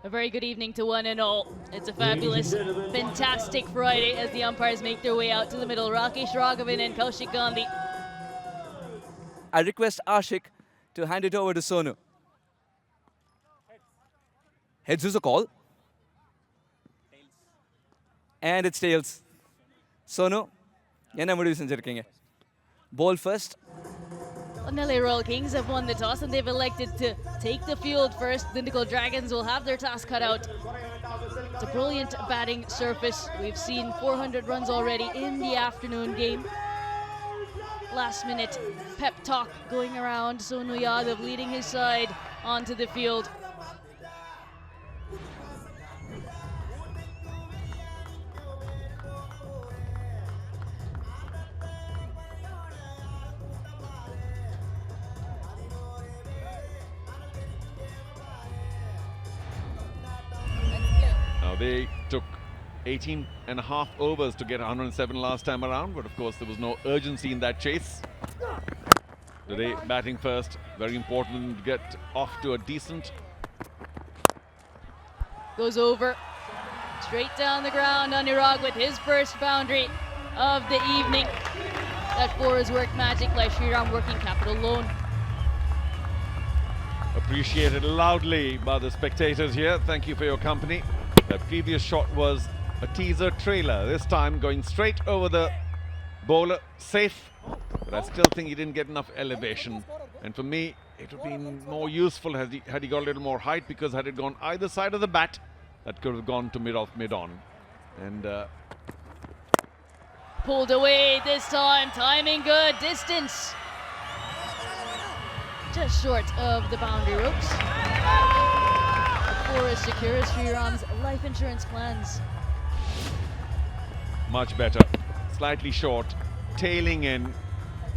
A very good evening to one and all. It's a fabulous, fantastic Friday as the umpires make their way out to the middle. Rakesh Raghavan and Kaushik Gandhi. I request Ashik to hand it over to Sonu. Heads is a call. And it's tails. Sonu, என்ன முடிவு செஞ்சிருக்கீங்க? Ball first. Nellai Royal Kings have won the toss and they've elected to take the field first. Dindigul Dragons will have their task cut out. It's a brilliant batting surface. We've seen 400 runs already in the afternoon game. Last minute pep talk going around. Sonu Yadav leading his side onto the field. They took 18 and a half overs to get 107 last time around, but of course there was no urgency in that chase. Today, batting first, very important to get off to a decent. Goes over, straight down the ground. Anurag with his first boundary of the evening. That four has worked magic like Shriram working capital loan. Appreciated loudly by the spectators here. Thank you for your company. The previous shot was a teaser trailer, this time going straight over the bowler, safe, but I still think he didn't get enough elevation. And for me, it would have been more useful had he got a little more height, because had it gone either side of the bat, that could have gone to mid-off, mid-on. And pulled away this time, timing good, distance just short of the boundary ropes. Four is secure as Shriram's life insurance plans. Much better, slightly short, tailing in,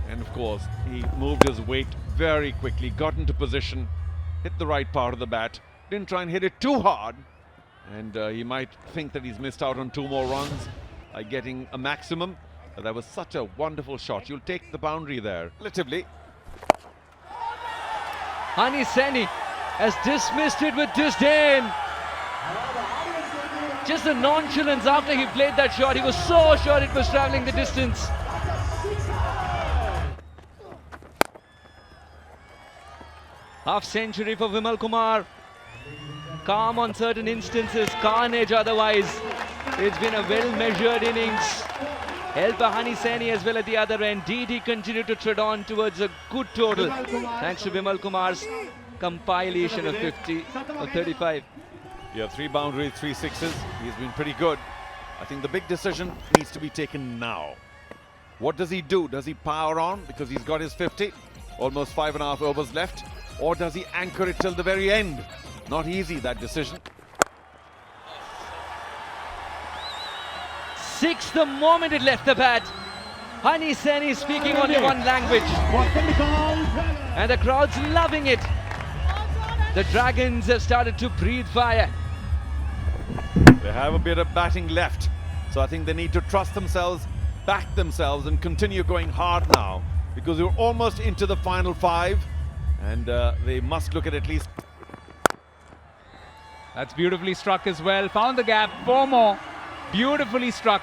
and of course he moved his weight very quickly, got into position, hit the right part of the bat, didn't try and hit it too hard, and he might think that he's missed out on 2 more runs by getting a maximum, but that was such a wonderful shot. You'll take the boundary there, relatively. Hani Seni has dismissed it with disdain. Just the nonchalance after he played that shot. He was so sure it was travelling the distance. Half century for Vimal Kumar. Calm on certain instances, carnage otherwise. It's been a well-measured innings. Help by Hani Seni as well at the other end. DD continued to tread on towards a good total. Thanks to Vimal Kumar's compilation of 50 or 35. Yeah, 3 boundaries, 3 sixes. He's been pretty good. I think the big decision needs to be taken now. What does he do? Does he power on because he's got his 50? Almost 5.5 overs left. Or does he anchor it till the very end? Not easy, that decision. 6 the moment it left the bat. Hani Seni speaking only one language. And the crowd's loving it. The Dragons have started to breathe fire. They have a bit of batting left. So I think they need to trust themselves, back themselves, and continue going hard now. Because we're almost into the final 5. And they must look at least. That's beautifully struck as well. Found the gap. 4 more. Beautifully struck.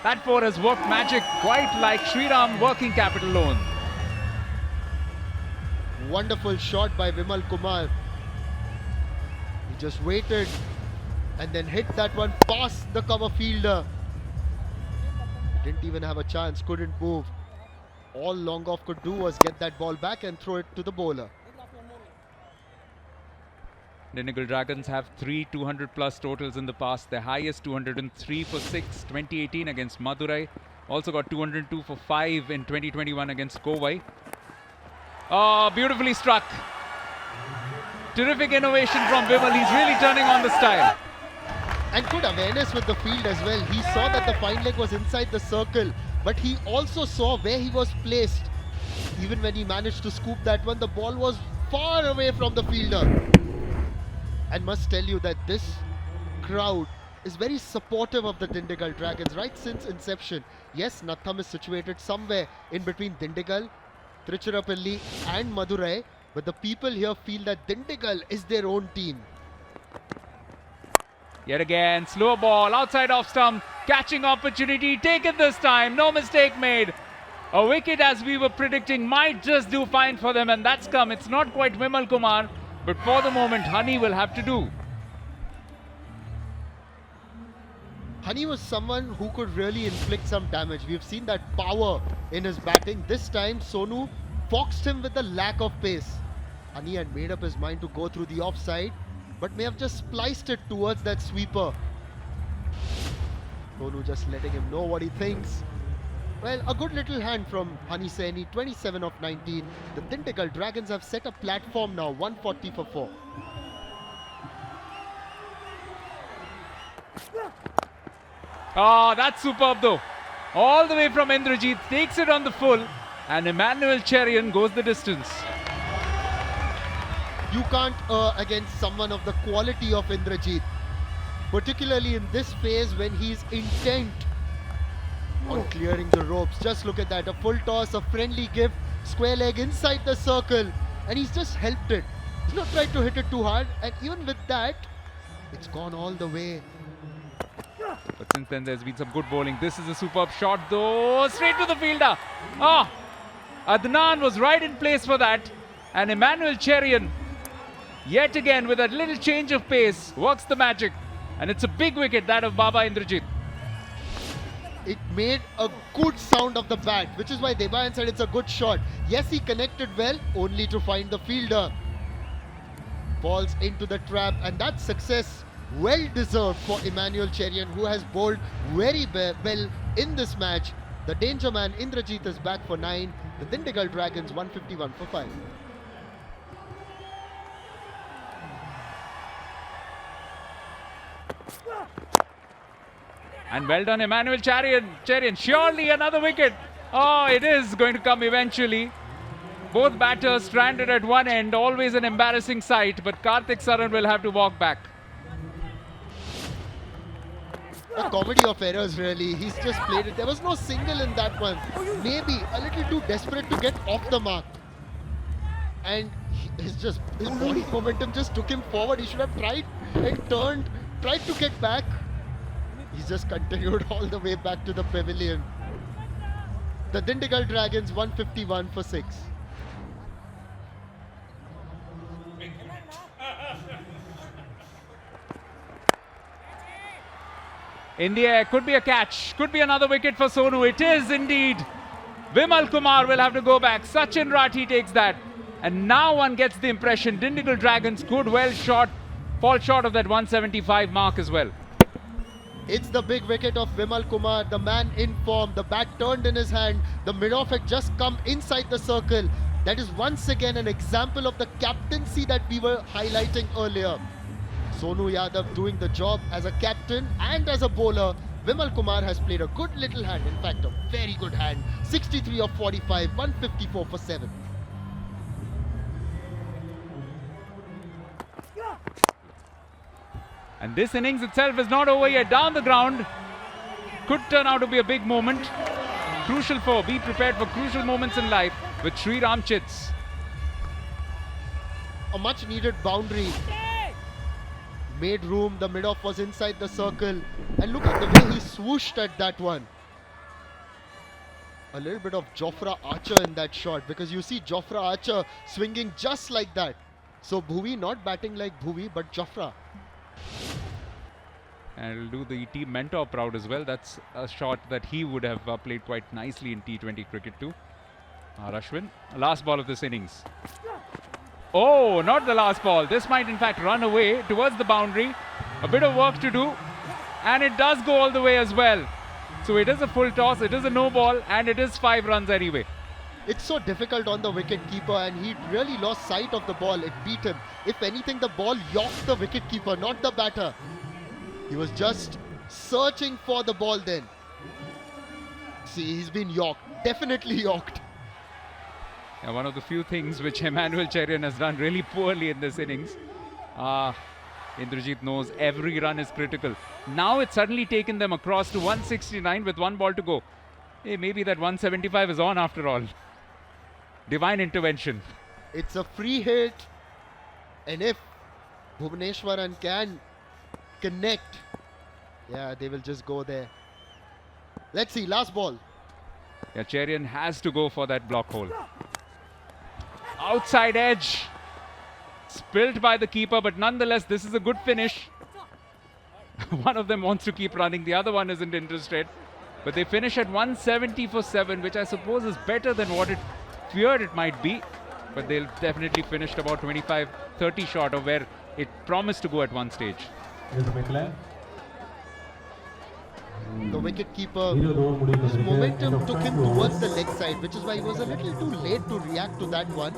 That 4 has worked magic, quite like Shriram working capital loan. Wonderful shot by Vimal Kumar. He just waited and then hit that one past the cover fielder. Didn't even have a chance, couldn't move. All Longoff could do was get that ball back and throw it to the bowler. Dindigul Dragons have 3 200-plus totals in the past. Their highest 203 for 6, 2018 against Madurai. Also got 202 for 5 in 2021 against Kovai. Oh, beautifully struck. Terrific innovation from Vimal. He's really turning on the style. And good awareness with the field as well. He saw that the fine leg was inside the circle, but he also saw where he was placed. Even when he managed to scoop that one, the ball was far away from the fielder. And must tell you that this crowd is very supportive of the Dindigul Dragons right since inception. Yes, Natham is situated somewhere in between Dindigul, Trichirappalli and Madurai, but the people here feel that Dindigul is their own team. Yet again, slow ball, outside off stump, catching opportunity, taken this time, no mistake made. A wicket, as we were predicting, might just do fine for them, and that's come. It's not quite Vimal Kumar, but for the moment, Honey will have to do. Honey was someone who could really inflict some damage. We've seen that power in his batting. This time, Sonu foxed him with a lack of pace. Honey had made up his mind to go through the offside, but may have just spliced it towards that sweeper. Sonu just letting him know what he thinks. Well, a good little hand from Honey Saini, 27 of 19. The Dindigul Dragons have set a platform now, 140 for 4. Oh, that's superb though. All the way from Indrajit, takes it on the full, and Emmanuel Cherian goes the distance. You can't against someone of the quality of Indrajit, particularly in this phase when he's intent on clearing the ropes. Just look at that, a full toss, a friendly gift, square leg inside the circle, and he's just helped it. He's not tried to hit it too hard, and even with that, it's gone all the way. But since then, there's been some good bowling. This is a superb shot though, straight to the fielder. Ah, Adnan was right in place for that, and Emmanuel Cherian, yet again with a little change of pace, works the magic, and it's a big wicket, that of Baba Indrajit. It made a good sound of the bat, which is why Debayan said it's a good shot. Yes, he connected well, only to find the fielder. Falls into the trap, and that success well deserved for Emmanuel Cherian, who has bowled very well in this match. The danger man Indrajit is back for 9. The Dindigul Dragons 151 for 5. And well done, Emmanuel Cherian. Surely another wicket. Oh, it is going to come eventually. Both batters stranded at one end. Always an embarrassing sight, but Karthik Saran will have to walk back. A comedy of errors, really. He's just played it. There was no single in that one. Maybe a little too desperate to get off the mark. And his body momentum just took him forward. He should have tried and turned, tried to get back. He's just continued all the way back to the pavilion. The Dindigul Dragons 151 for 6. In the air, could be a catch, could be another wicket for Sonu. It is indeed. Vimal Kumar will have to go back. Sachin Rathi takes that. And now one gets the impression Dindigul Dragons could well fall short of that 175 mark as well. It's the big wicket of Vimal Kumar, the man in form. The bat turned in his hand. The mid-off had just come inside the circle. That is once again an example of the captaincy that we were highlighting earlier. Sonu Yadav doing the job as a captain and as a bowler. Vimal Kumar has played a good little hand, in fact a very good hand. 63 of 45, 154 for 7. And this innings itself is not over yet. Down the ground, could turn out to be a big moment. Crucial be prepared for crucial moments in life with Shriram Chits. A much needed boundary. Made room, the mid-off was inside the circle. And look at the way he swooshed at that one. A little bit of Jofra Archer in that shot, because you see Jofra Archer swinging just like that. So Bhuvi not batting like Bhuvi, but Jofra. And it'll do the team mentor proud as well. That's a shot that he would have played quite nicely in T20 cricket too. Ashwin, last ball of this innings. Oh, not the last ball. This might in fact run away towards the boundary. A bit of work to do. And it does go all the way as well. So it is a full toss, it is a no ball, and it is 5 runs anyway. It's so difficult on the wicket keeper, and he really lost sight of the ball. It beat him. If anything, the ball yoked the wicket keeper, not the batter. He was just searching for the ball then. See, he's been yoked. Definitely yoked. Yeah, one of the few things which Emmanuel Cherian has done really poorly in this innings. Indrajit knows every run is critical. Now it's suddenly taken them across to 169 with 1 ball to go. Hey, maybe that 175 is on after all. Divine intervention. It's a free hit. And if Bhuvaneshwaran can connect. Yeah, they will just go there. Let's see, last ball. Yeah, Cherian has to go for that block hole. Outside edge. Spilt by the keeper, but nonetheless, this is a good finish. One of them wants to keep running, the other one isn't interested. But they finish at 170 for 7, which I suppose is better than what it feared it might be. But they'll definitely finish about 25-30 short of where it promised to go at one stage. The wicket-keeper, his momentum took him towards the leg side, which is why he was a little too late to react to that one.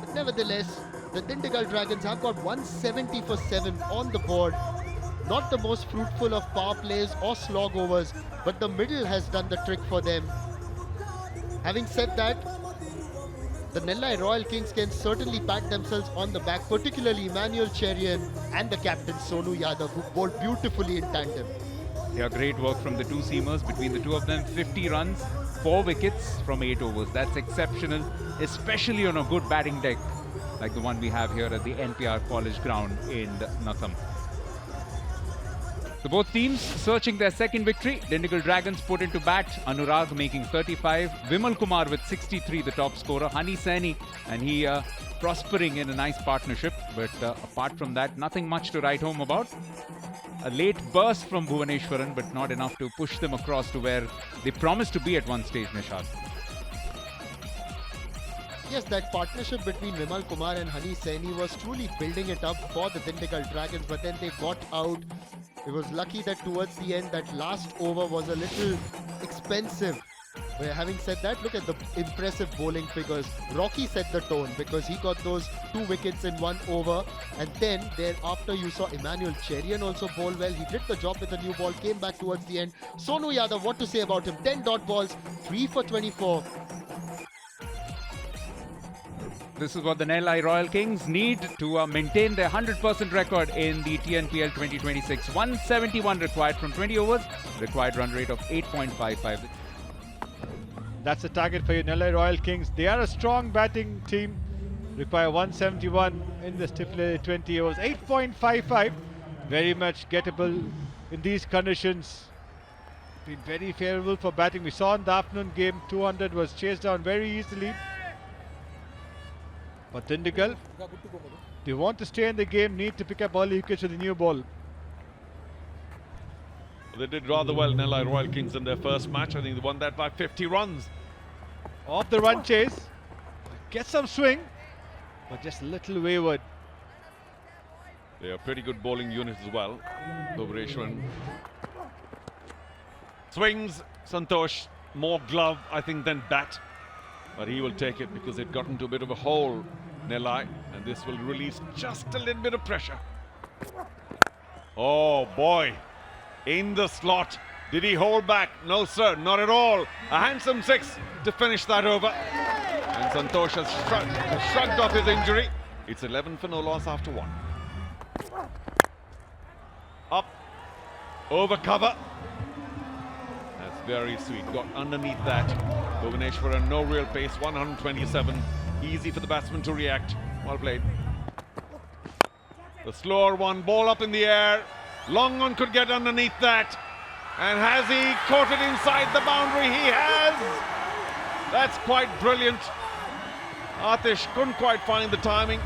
But nevertheless, the Dindigul Dragons have got 170 for 7 on the board. Not the most fruitful of power plays or slog overs, but the middle has done the trick for them. Having said that, the Nellai Royal Kings can certainly pat themselves on the back, particularly Emmanuel Cherian and the captain Sonu Yadav, who bowled beautifully in tandem. Yeah, great work from the two seamers. Between the two of them, 50 runs, 4 wickets from 8 overs. That's exceptional, especially on a good batting deck like the one we have here at the NPR College ground in Natham. So both teams searching their second victory. Dindigul Dragons put into bat. Anurag making 35. Vimal Kumar with 63, the top scorer. Hani Saini, and he prospering in a nice partnership. But apart from that, nothing much to write home about. A late burst from Bhuvaneshwaran, but not enough to push them across to where they promised to be at one stage, Nishad. Yes, that partnership between Vimal Kumar and Hani Saini was truly building it up for the Dindigul Dragons, but then they got out. It was lucky that towards the end, that last over was a little expensive. But having said that, look at the impressive bowling figures. Rocky set the tone because he got those 2 wickets in 1 over. And then thereafter you saw Emmanuel Cherian also bowl well. He did the job with a new ball, came back towards the end. Sonu Yadav, what to say about him? 10 dot balls, 3 for 24. This is what the Nellai Royal Kings need to maintain their 100% record in the TNPL 2026. 171 required from 20 overs, required run rate of 8.55. That's the target for you, Nellai Royal Kings. They are a strong batting team, require 171 in the stipulated 20 overs. 8.55, very much gettable in these conditions. Been very favourable for batting. We saw in the afternoon game, 200 was chased down very easily. But Dindigul, they want to stay in the game, need to pick up early wickets with the new ball. They did rather well, Nellai Royal Kings, in their first match. I think they won that by 50 runs. Off the run chase, get some swing, but just a little wayward. They are pretty good bowling unit as well. Bhuvaneshwaran swings, Santosh, more glove, I think, than bat. But he will take it because they've got into a bit of a hole, Nellai, and this will release just a little bit of pressure. Oh boy, in the slot. Did he hold back? No sir, not at all. A handsome 6 to finish that over. And Santosh has shrugged off his injury. It's 11 for no loss after 1. Up, over cover. That's very sweet. Got underneath that. Bhuvaneshwaran, no real pace, 127. Easy for the batsman to react. Well played. The slower one, ball up in the air. Long one could get underneath that. And has he caught it inside the boundary? He has! That's quite brilliant. Atish couldn't quite find the timing.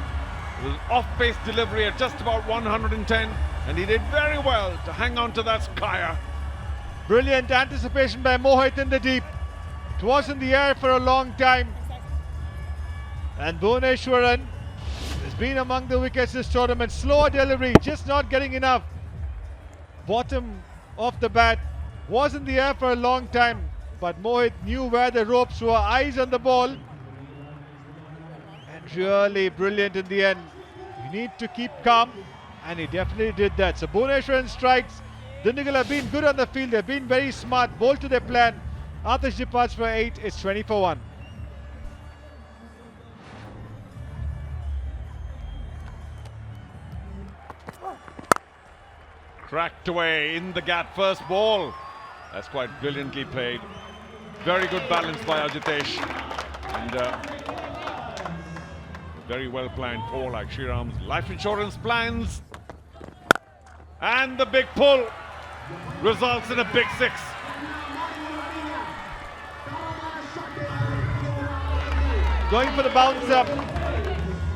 It was off-pace delivery at just about 110. And he did very well to hang on to that skyer. Brilliant anticipation by Mohit in the deep. It was in the air for a long time. And Bhuvaneshwaran has been among the wickets this tournament. Slow delivery, just not getting enough. Bottom of the bat, was in the air for a long time, but Mohit knew where the ropes were, eyes on the ball, and really brilliant in the end. You need to keep calm, and he definitely did that. So Bhuvaneshwaran strikes. Dindigul have been good on the field, they've been very smart, bowled to their plan. Atish departs for 8, it's 20 for 1. Cracked away in the gap, first ball. That's quite brilliantly played. Very good balance by Ajitesh. And very well planned for like Shriram's life insurance plans. And the big pull results in a big 6. Going for the bounce up,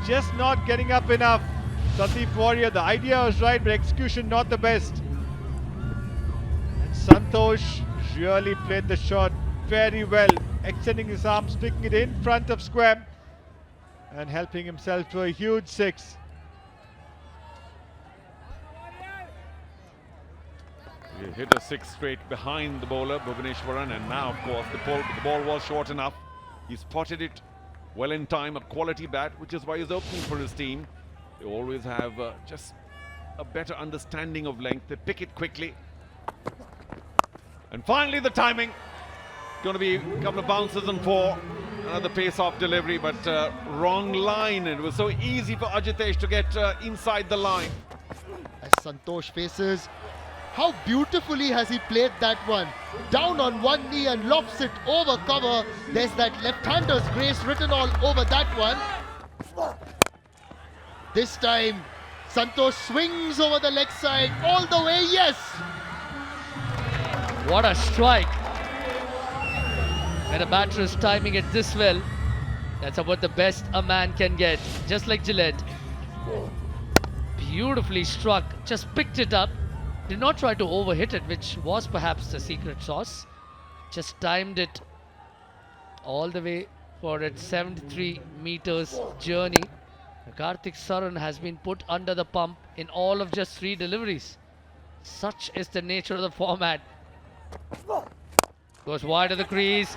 just not getting up enough. Sandeep Warrior, the idea was right, but execution not the best. And Santosh really played the shot very well, extending his arms, picking it in front of square and helping himself to a huge 6. He hit a 6 straight behind the bowler, Bhuvaneshwaran, and now, of course, the ball was short enough. He spotted it well in time, a quality bat, which is why he's opening for his team. They always have just a better understanding of length. They pick it quickly. And finally, the timing. Going to be a couple of bounces and 4. Another pace-off delivery, but wrong line. It was so easy for Ajitesh to get inside the line. As Santosh faces, how beautifully has he played that one? Down on one knee and lofts it over cover. There's that left-hander's grace written all over that one. This time, Santosh swings over the leg side all the way, yes! What a strike. When a batter is timing it this well, that's about the best a man can get. Just like Gillette. Beautifully struck, just picked it up. Did not try to overhit it, which was perhaps the secret sauce. Just timed it all the way for its 73 meters journey. Karthik Saran has been put under the pump in all of just 3 deliveries. Such is the nature of the format. Goes wide of the crease.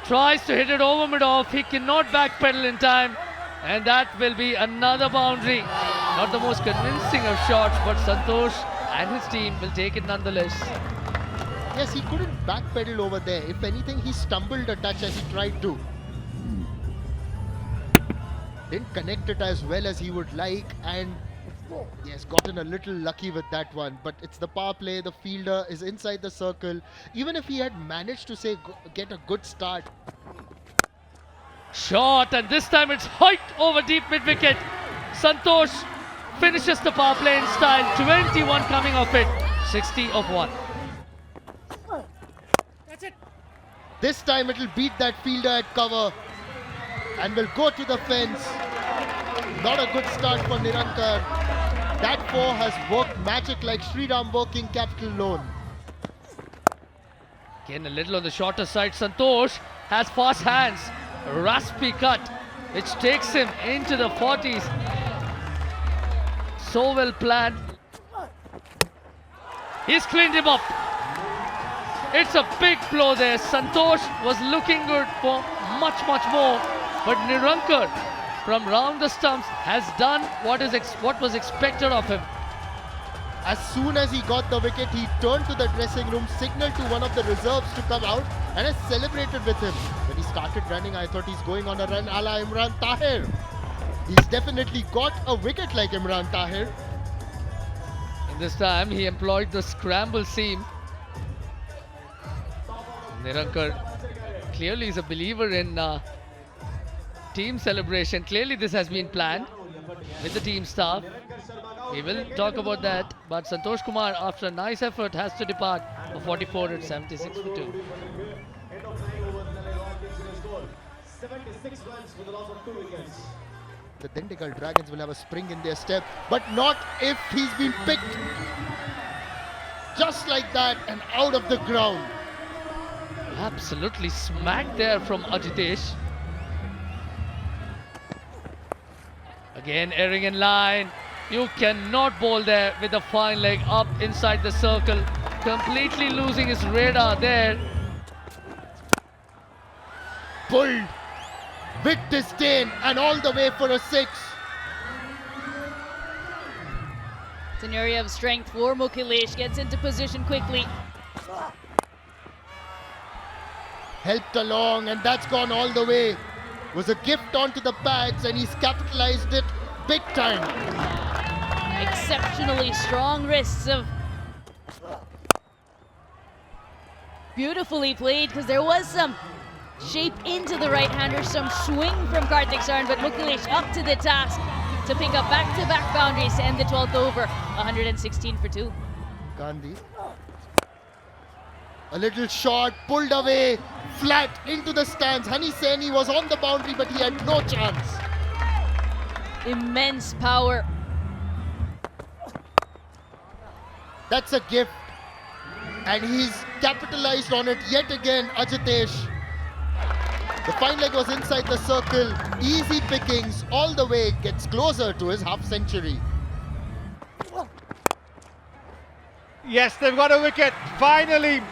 Tries to hit it over mid-off. He cannot backpedal in time. And that will be another boundary. Not the most convincing of shots, but Santosh and his team will take it nonetheless. Yes, he couldn't backpedal over there. If anything, he stumbled a touch as he tried to. Didn't connect it as well as he would like, and he has gotten a little lucky with that one. But it's the power play, the fielder is inside the circle. Even if he had managed to say get a good start. Shot, and this time it's hiked over deep mid-wicket. Santosh finishes the power play in style. 21 coming off it. 60 of 1. This time it'll beat that fielder at cover and will go to the fence. Not a good start for Nirankar. That 4 has worked magic like Shriram working capital loan. Again a little on the shorter side. Santosh has fast hands. Raspy cut, which takes him into the 40s. So well planned. He's cleaned him up. It's a big blow there. Santosh was looking good for much more. But Nirankar from round the stumps has done what was expected of him. As soon as he got the wicket, he turned to the dressing room, signaled to one of the reserves to come out, and has celebrated with him. When he started running, I thought he's going on a run a la Imran Tahir. He's definitely got a wicket like Imran Tahir. And this time he employed the scramble seam. Nirankar clearly is a believer in team celebration. Clearly this has been planned with the team staff. We will talk about that. But Santosh Kumar, after a nice effort, has to depart for 44 at 76 for 2. The Dindigul Dragons will have a spring in their step, but not if he's been picked just like that and out of the ground. Absolutely smacked there from Ajitesh. Again erring in line. You cannot bowl there with a fine leg up inside the circle. Completely losing his radar there. Pulled with disdain and all the way for a 6. It's an area of strength for Mukhilesh. Gets into position quickly. Helped along, and that's gone all the way. Was a gift onto the pads, and he's capitalized it big time. Exceptionally strong wrists of beautifully played, because there was some shape into the right-hander, some swing from Karthik Saran, but Mukhilesh up to the task to pick up back-to-back boundaries to end the 12th over, 116 for 2. Gandhi. A little shot, pulled away, flat into the stands. Hani Saini was on the boundary, but he had no chance. Immense power. That's a gift. And he's capitalized on it yet again, Ajitesh. The fine leg was inside the circle. Easy pickings all the way. Gets closer to his half century. Yes, they've got a wicket. Finally,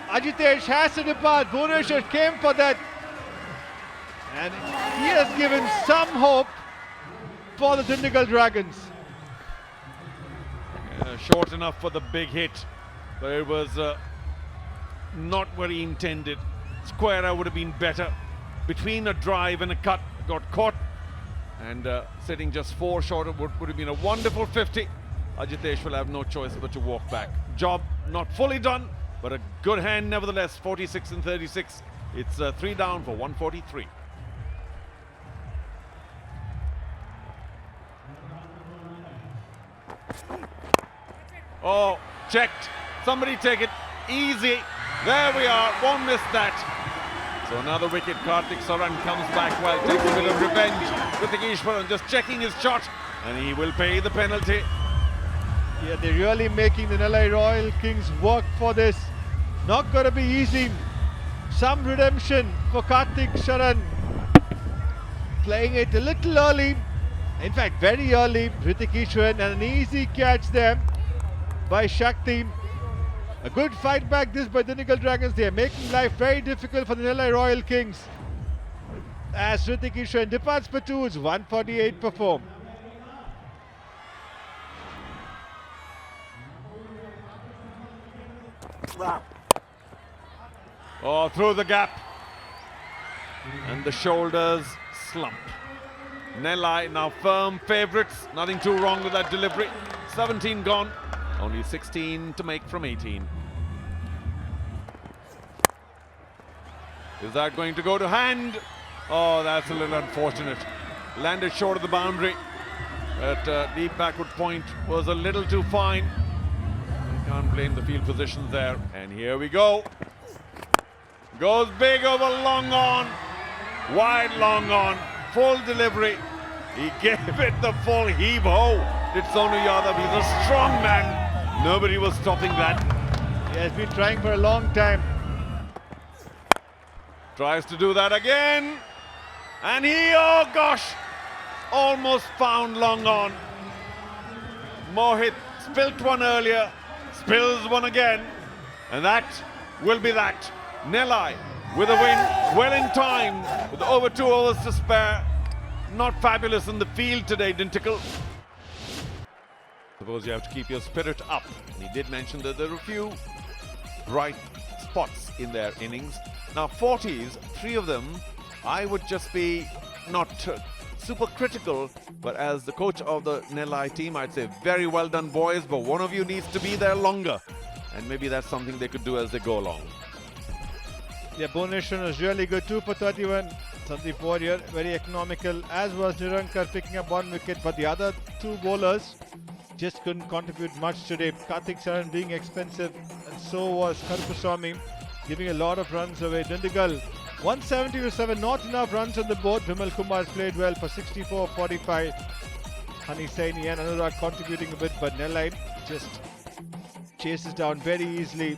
Ajitesh has to depart. Bhuvneshwar came for that. And he has given some hope for the Dindigul Dragons. Short enough for the big hit, but it was not very intended. Squarer would have been better. Between a drive and a cut, got caught. And sitting just 4 short of would have been a wonderful 50. Ajitesh will have no choice but to walk back. Job not fully done, but a good hand nevertheless. 46 and 36. It's 3 down for 143. Oh, checked. Somebody take it. Easy. There we are. Won't miss that. So another wicket. Karthik Saran comes back well, takes a bit of revenge. Hrithik just checking his shot, and he will pay the penalty. Yeah, they're really making the Nellai Royal Kings work for this. Not going to be easy. Some redemption for Karthik Saran. Playing it a little early. In fact, very early. Hrithik Ishwaran, and an easy catch there by Shakti. A good fight back this by the Dindigul Dragons. They are making life very difficult for the Nellai Royal Kings. As Hrithik Ishwaran departs for 2, it's 148 for 4. Oh, through the gap. And the shoulders slump. Nellai now firm favourites. Nothing too wrong with that delivery. 17 gone. Only 16 to make from 18. Is that going to go to hand? Oh, that's a little unfortunate. Landed short of the boundary. That deep backward point was a little too fine. You can't blame the field positions there. And here we go. Goes big over long on. Wide long on. Full delivery. He gave it the full heave-ho. Did Sonu Yadav. He's a strong man. Nobody was stopping that. He has been trying for a long time. Tries to do that again. And he, oh gosh, almost found long on. Mohit spilt one earlier, spills one again. And that will be that. Nellai with a win, well in time, with over 2 overs to spare. Not fabulous in the field today, Dindigul. Suppose you have to keep your spirit up. And he did mention that there are a few bright spots in their innings. Now 40s, 3 of them, I would just be not super critical, but as the coach of the Nellai team, I'd say very well done, boys, but one of you needs to be there longer. And maybe that's something they could do as they go along. Yeah, Bhuvneshwar was really good, 2 for 31. Sandeep Warrior, very economical, as was Nirankar picking up 1 wicket, but the other 2 bowlers just couldn't contribute much today. Karthik Saran being expensive, and so was Karupaswamy, giving a lot of runs away. Dindigul 170 to 7, not enough runs on the board. Vimal Kumar played well for 64-45. Hani Saini and Anurag contributing a bit, but Nellai just chases down very easily.